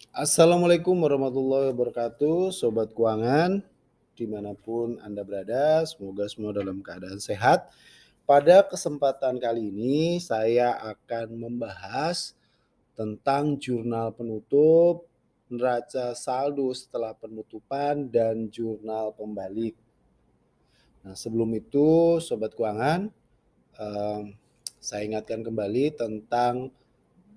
Assalamualaikum warahmatullahi wabarakatuh, Sobat Keuangan, dimanapun Anda berada, semoga semua dalam keadaan sehat. Pada kesempatan kali ini, saya akan membahas tentang jurnal penutup, neraca saldo setelah penutupan, dan jurnal pembalik. Nah, sebelum itu, Sobat Keuangan, em, saya ingatkan kembali tentang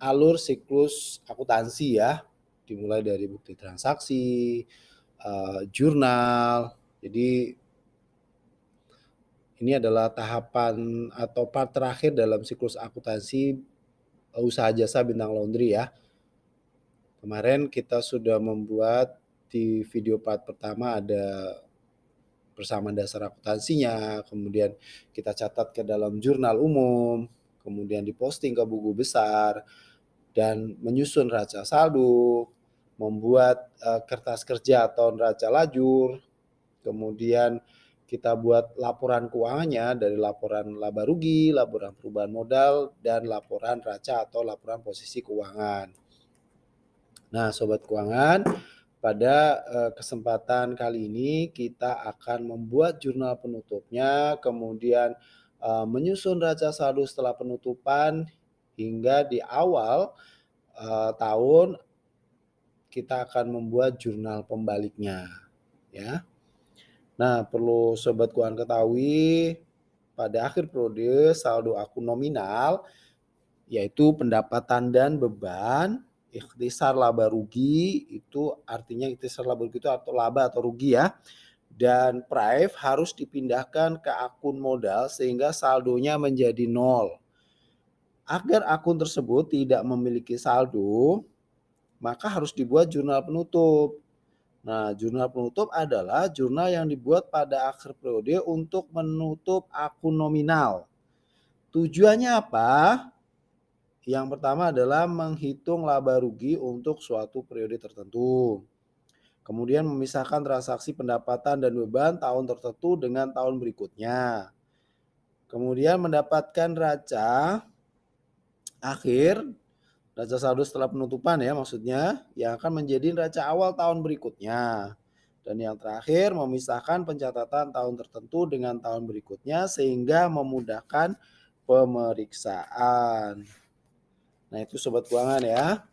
alur siklus akuntansi ya, dimulai dari bukti transaksi, jurnal. Jadi ini adalah tahapan atau part terakhir dalam siklus akuntansi usaha jasa bintang laundry ya. Kemarin kita sudah membuat di video part pertama ada persamaan dasar akuntansinya, kemudian kita catat ke dalam jurnal umum, kemudian diposting ke buku besar, dan menyusun neraca saldo, membuat kertas kerja atau neraca lajur, kemudian kita buat laporan keuangannya dari laporan laba rugi, laporan perubahan modal, dan laporan neraca atau laporan posisi keuangan. Nah, Sobat Keuangan, pada kesempatan kali ini kita akan membuat jurnal penutupnya, kemudian menyusun neraca saldo setelah penutupan hingga di awal tahun kita akan membuat jurnal pembaliknya ya. Nah, perlu Sobat Keuangan ketahui pada akhir periode saldo akun nominal yaitu pendapatan dan beban, ikhtisar laba rugi itu artinya ikhtisar laba rugi itu atau laba atau rugi ya. Dan Prive harus dipindahkan ke akun modal sehingga saldonya menjadi nol. Agar akun tersebut tidak memiliki saldo, maka harus dibuat jurnal penutup. Nah, jurnal penutup adalah jurnal yang dibuat pada akhir periode untuk menutup akun nominal. Tujuannya apa? Yang pertama adalah menghitung laba rugi untuk suatu periode tertentu. Kemudian memisahkan transaksi pendapatan dan beban tahun tertentu dengan tahun berikutnya. Kemudian mendapatkan neraca akhir, neraca saldo setelah penutupan ya maksudnya, yang akan menjadi neraca awal tahun berikutnya. Dan yang terakhir memisahkan pencatatan tahun tertentu dengan tahun berikutnya sehingga memudahkan pemeriksaan. Nah, itu Sobat Keuangan ya.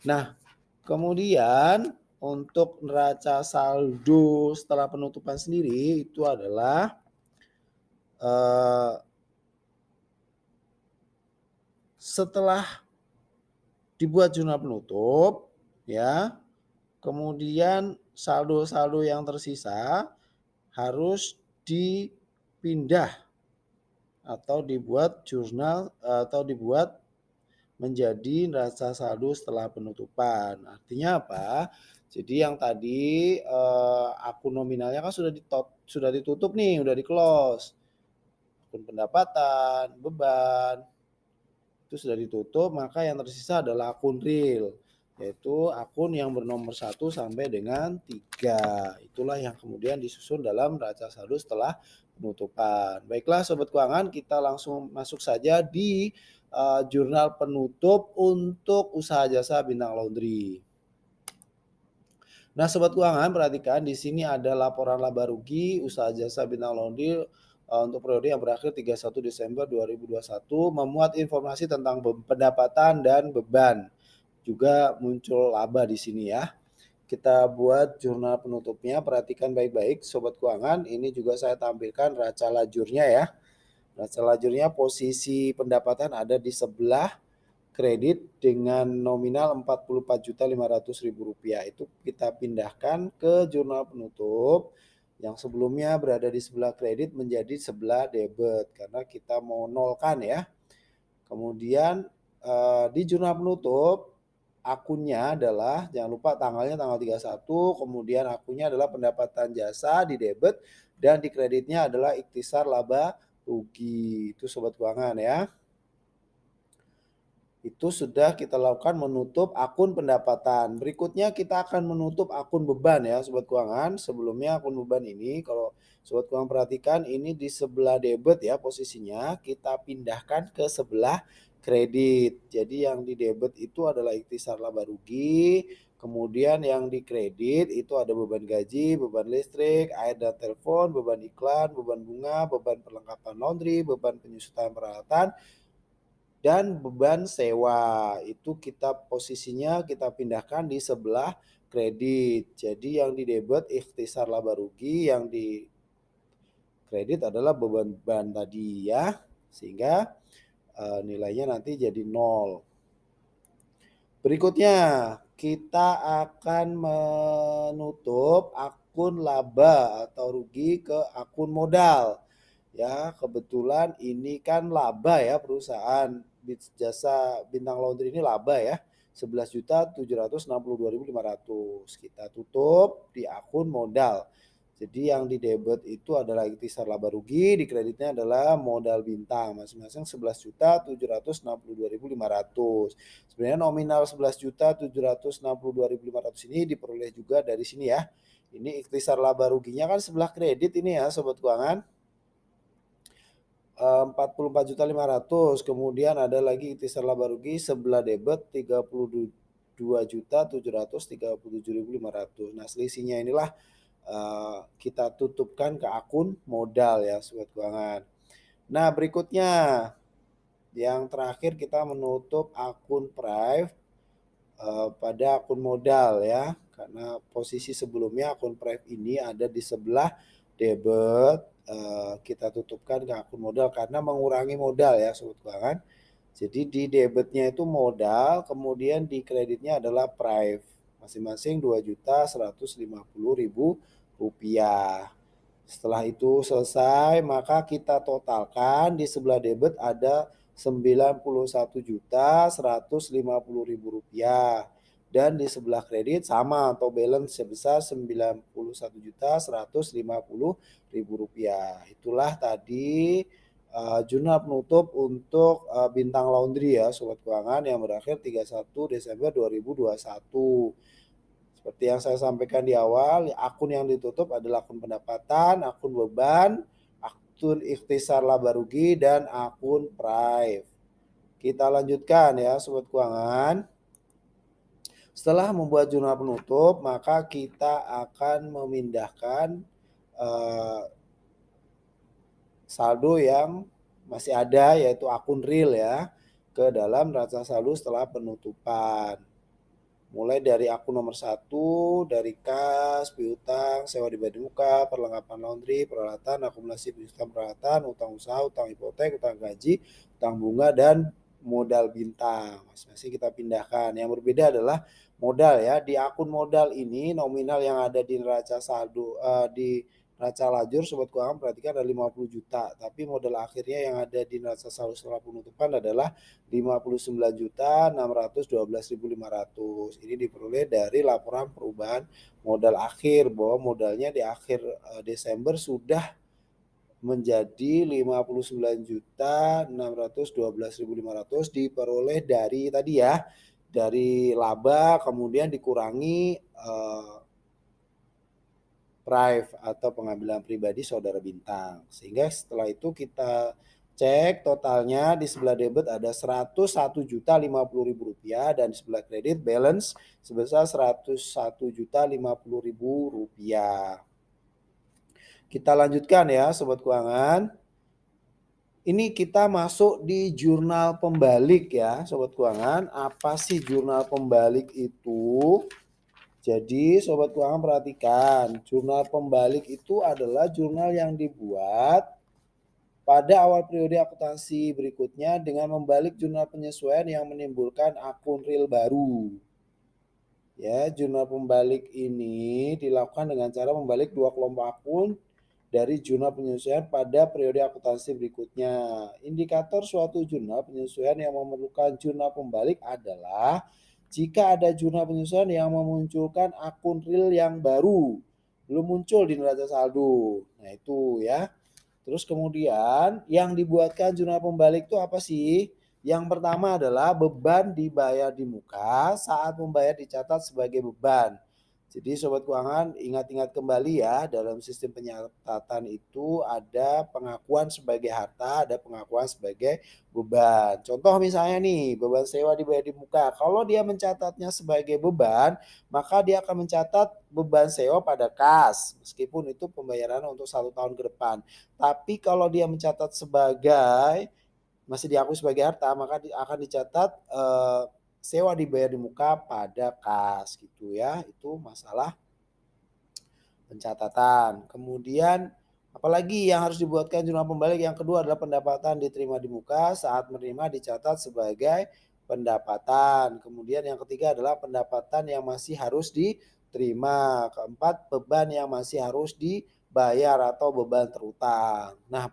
Nah, kemudian untuk neraca saldo setelah penutupan sendiri itu adalah setelah dibuat jurnal penutup ya, kemudian saldo-saldo yang tersisa harus dipindah atau dibuat jurnal atau dibuat menjadi neraca saldo setelah penutupan. Artinya apa? Jadi yang tadi akun nominalnya kan sudah ditutup nih, udah di-close. Akun pendapatan, beban itu sudah ditutup, maka yang tersisa adalah akun real, yaitu akun yang bernomor 1 sampai dengan 3. Itulah yang kemudian disusun dalam neraca saldo setelah penutupan. Baiklah Sobat Keuangan, kita langsung masuk saja di jurnal penutup untuk usaha jasa bintang laundry. Nah, Sobat Keuangan perhatikan di sini ada laporan laba rugi usaha jasa bintang laundry untuk periode yang berakhir 31 Desember 2021 memuat informasi tentang pendapatan dan beban. Juga muncul laba di sini ya. Kita buat jurnal penutupnya, perhatikan baik-baik Sobat Keuangan. Ini juga saya tampilkan neraca lajurnya ya. Neraca lajurnya posisi pendapatan ada di sebelah kredit dengan nominal Rp44.500.000. Itu kita pindahkan ke jurnal penutup yang sebelumnya berada di sebelah kredit menjadi sebelah debit karena kita mau nolkan ya. Kemudian di jurnal penutup akunnya adalah jangan lupa tanggalnya tanggal 31, kemudian akunnya adalah pendapatan jasa di debit dan di kreditnya adalah ikhtisar laba rugi. Itu Sobat Keuangan ya. Itu sudah kita lakukan menutup akun pendapatan. Berikutnya kita akan menutup akun beban ya Sobat Keuangan. Sebelumnya akun beban ini kalau Sobat Keuangan perhatikan ini di sebelah debit ya posisinya. Kita pindahkan ke sebelah kredit. Jadi yang di debit itu adalah ikhtisar laba rugi, kemudian yang di kredit itu ada beban gaji, beban listrik, air dan telepon, beban iklan, beban bunga, beban perlengkapan laundry, beban penyusutan peralatan, dan beban sewa. Itu kita posisinya kita pindahkan di sebelah kredit. Jadi yang di debit ikhtisar laba rugi, yang di kredit adalah beban tadi ya. Sehingga nilainya nanti jadi 0. Berikutnya, kita akan menutup akun laba atau rugi ke akun modal. Ya, kebetulan ini kan laba ya perusahaan jasa Bintang Laundry ini laba ya. 11.762.500. Kita tutup di akun modal. Jadi yang di debit itu adalah ikhtisar laba rugi, di kreditnya adalah modal Bintang, masing-masing 11.762.500. Sebenarnya nominal 11.762.500 ini diperoleh juga dari sini ya. Ini ikhtisar laba ruginya kan sebelah kredit ini ya sobat keuangan. 44.500.000, kemudian ada lagi ikhtisar laba rugi sebelah debit 32.737.500. Nah, selisihnya inilah kita tutupkan ke akun modal ya sobat keuangan. Nah, berikutnya yang terakhir kita menutup akun Prive pada akun modal ya, karena posisi sebelumnya akun Prive ini ada di sebelah debit, kita tutupkan ke akun modal karena mengurangi modal ya sobat keuangan. Jadi di debitnya itu modal, kemudian di kreditnya adalah Prive, masing-masing Rp2.150.000. Setelah itu selesai, maka kita totalkan di sebelah debit ada Rp91.150.000 dan di sebelah kredit sama atau balance sebesar Rp91.150.000. Itulah tadi jurnal penutup untuk Bintang Laundry ya sobat keuangan yang berakhir 31 Desember 2021. Seperti yang saya sampaikan di awal, akun yang ditutup adalah akun pendapatan, akun beban, akun ikhtisar laba rugi, dan akun Prive. Kita lanjutkan ya sobat keuangan. Setelah membuat jurnal penutup, maka kita akan memindahkan saldo yang masih ada yaitu akun real ya ke dalam neraca saldo setelah penutupan. Mulai dari akun nomor 1, dari kas, piutang, sewa di badan muka, perlengkapan laundry, peralatan, akumulasi piutang peralatan, utang usaha, utang hipotek, utang gaji, utang bunga, dan modal Bintang. Masing-masing kita pindahkan. Yang berbeda adalah modal ya. Di akun modal ini nominal yang ada di neraca saldo di neraca lajur sobat keuangan perhatikan ada 50 juta, tapi modal akhirnya yang ada di neraca saldo setelah penutupan adalah 59.612.500. Ini diperoleh dari laporan perubahan modal akhir bahwa modalnya di akhir Desember sudah menjadi 59.612.500 diperoleh dari tadi ya, dari laba kemudian dikurangi Prive atau pengambilan pribadi saudara Bintang. Sehingga setelah itu kita cek totalnya di sebelah debit ada Rp101.050.000 dan di sebelah kredit balance sebesar Rp101.050.000. Kita lanjutkan ya sobat keuangan. Ini kita masuk di jurnal pembalik ya sobat keuangan. Apa sih jurnal pembalik itu? Jadi sobat keuangan perhatikan, jurnal pembalik itu adalah jurnal yang dibuat pada awal periode akuntansi berikutnya dengan membalik jurnal penyesuaian yang menimbulkan akun real baru. Ya, jurnal pembalik ini dilakukan dengan cara membalik dua kelompok akun dari jurnal penyesuaian pada periode akuntansi berikutnya. Indikator suatu jurnal penyesuaian yang memerlukan jurnal pembalik adalah jika ada jurnal penyesuaian yang memunculkan akun real yang baru, belum muncul di neraca saldo. Nah itu ya. Terus kemudian yang dibuatkan jurnal pembalik itu apa sih? Yang pertama adalah beban dibayar di muka saat membayar dicatat sebagai beban. Jadi sobat keuangan ingat-ingat kembali ya, dalam sistem penyatatan itu ada pengakuan sebagai harta, ada pengakuan sebagai beban. Contoh misalnya nih, beban sewa dibayar di muka. Kalau dia mencatatnya sebagai beban, maka dia akan mencatat beban sewa pada kas, meskipun itu pembayaran untuk 1 tahun ke depan. Tapi kalau dia mencatat sebagai masih diakui sebagai harta, maka akan dicatat sewa dibayar di muka pada kas gitu ya. Itu masalah pencatatan. Kemudian apalagi yang harus dibuatkan jurnal pembalik? Yang kedua adalah pendapatan diterima di muka, saat menerima dicatat sebagai pendapatan. Kemudian yang ketiga adalah pendapatan yang masih harus diterima. Keempat, beban yang masih harus dibayar atau beban terutang. Nah,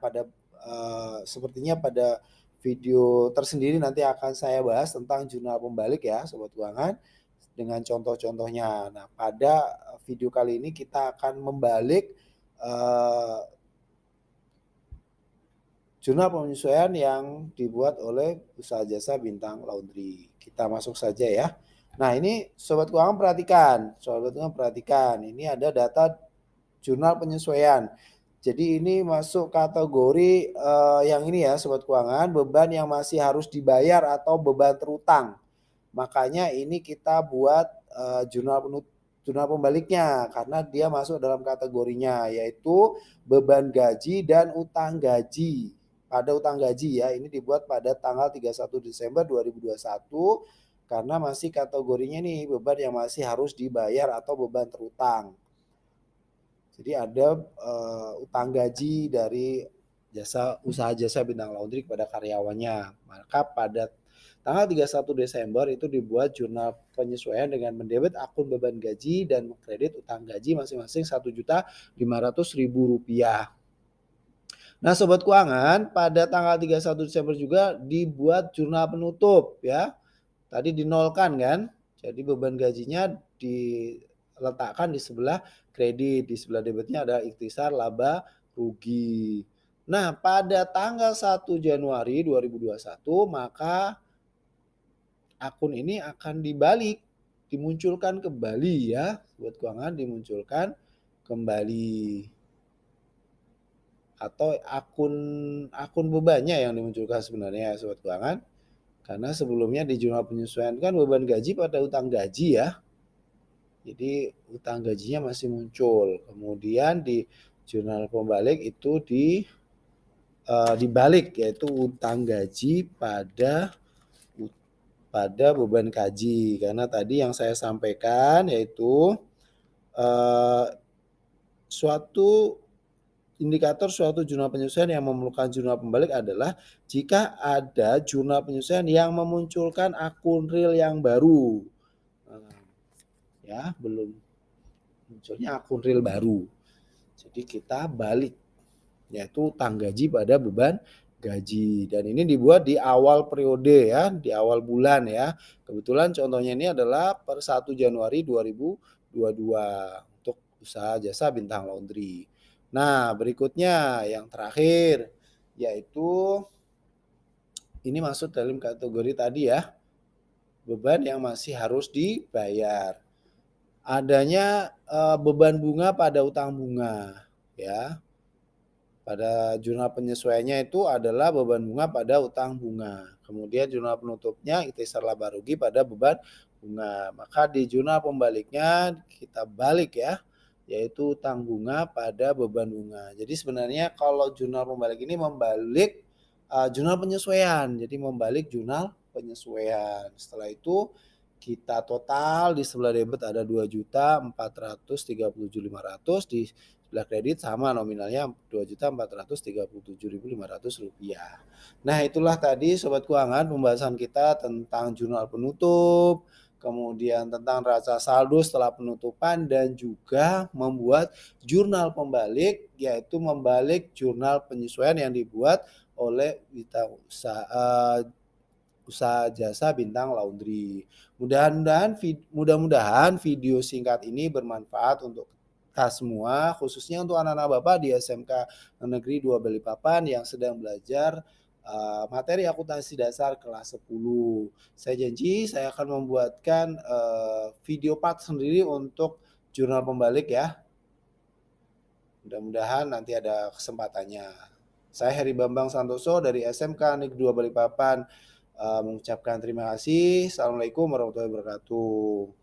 sepertinya pada video tersendiri nanti akan saya bahas tentang jurnal pembalik ya sobat keuangan, dengan contoh-contohnya. Nah, pada video kali ini kita akan membalik jurnal penyesuaian yang dibuat oleh usaha jasa Bintang Laundry. Kita masuk saja ya. Nah, ini sobat keuangan perhatikan, ini ada data jurnal penyesuaian. Jadi ini masuk kategori yang ini ya sobat keuangan, beban yang masih harus dibayar atau beban terutang. Makanya ini kita buat jurnal pembaliknya karena dia masuk dalam kategorinya, yaitu beban gaji dan utang gaji. Pada utang gaji ya, ini dibuat pada tanggal 31 Desember 2021 karena masih kategorinya nih beban yang masih harus dibayar atau beban terutang. Jadi ada utang gaji dari usaha jasa Bintang Laundry kepada karyawannya. Maka pada tanggal 31 Desember itu dibuat jurnal penyesuaian dengan mendebit akun beban gaji dan mengkredit utang gaji masing-masing Rp1.500.000. Nah, sobat keuangan, pada tanggal 31 Desember juga dibuat jurnal penutup ya. Tadi dinolkan kan? Jadi beban gajinya diletakkan di sebelah kredit, di sebelah debitnya ada ikhtisar laba rugi. Nah, pada tanggal 1 Januari 2021 maka akun ini akan dibalik, dimunculkan kembali ya, sobat keuangan, dimunculkan kembali. Atau akun bebannya yang dimunculkan sebenarnya ya sobat keuangan. Karena sebelumnya di jurnal penyesuaian kan beban gaji pada utang gaji ya. Jadi utang gajinya masih muncul. Kemudian di jurnal pembalik itu dibalik, yaitu utang gaji pada beban gaji. Karena tadi yang saya sampaikan yaitu suatu indikator suatu jurnal penyesuaian yang memerlukan jurnal pembalik adalah jika ada jurnal penyesuaian yang memunculkan akun real yang baru. Ya, belum munculnya akun real baru. Jadi kita balik, yaitu utang gaji pada beban gaji. Dan ini dibuat di awal periode ya, di awal bulan ya. Kebetulan contohnya ini adalah per 1 Januari 2022 untuk usaha jasa Bintang Laundry. Nah, berikutnya yang terakhir yaitu ini masuk dalam kategori tadi ya, beban yang masih harus dibayar. Adanya beban bunga pada utang bunga ya. Pada jurnal penyesuaiannya itu adalah beban bunga pada utang bunga. Kemudian jurnal penutupnya ikhtisar laba rugi pada beban bunga. Maka di jurnal pembaliknya kita balik ya, yaitu utang bunga pada beban bunga. Jadi sebenarnya kalau jurnal pembalik ini membalik jurnal penyesuaian. Jadi membalik jurnal penyesuaian. Setelah itu kita total di sebelah debit ada 2.437.500, di sebelah kredit sama nominalnya Rp2.437.500. Nah, itulah tadi sobat keuangan pembahasan kita tentang jurnal penutup, kemudian tentang neraca saldo setelah penutupan dan juga membuat jurnal pembalik, yaitu membalik jurnal penyesuaian yang dibuat oleh usaha jasa Bintang Laundry. Mudah-mudahan video singkat ini bermanfaat untuk kita semua, khususnya untuk anak-anak Bapak di SMK Negeri 2 Balikpapan yang sedang belajar materi akuntansi dasar kelas 10. Saya janji saya akan membuatkan video part sendiri untuk jurnal pembalik ya. Mudah-mudahan nanti ada kesempatannya. Saya Heri Bambang Santoso dari SMK Negeri 2 Balikpapan mengucapkan terima kasih. Assalamualaikum warahmatullahi wabarakatuh.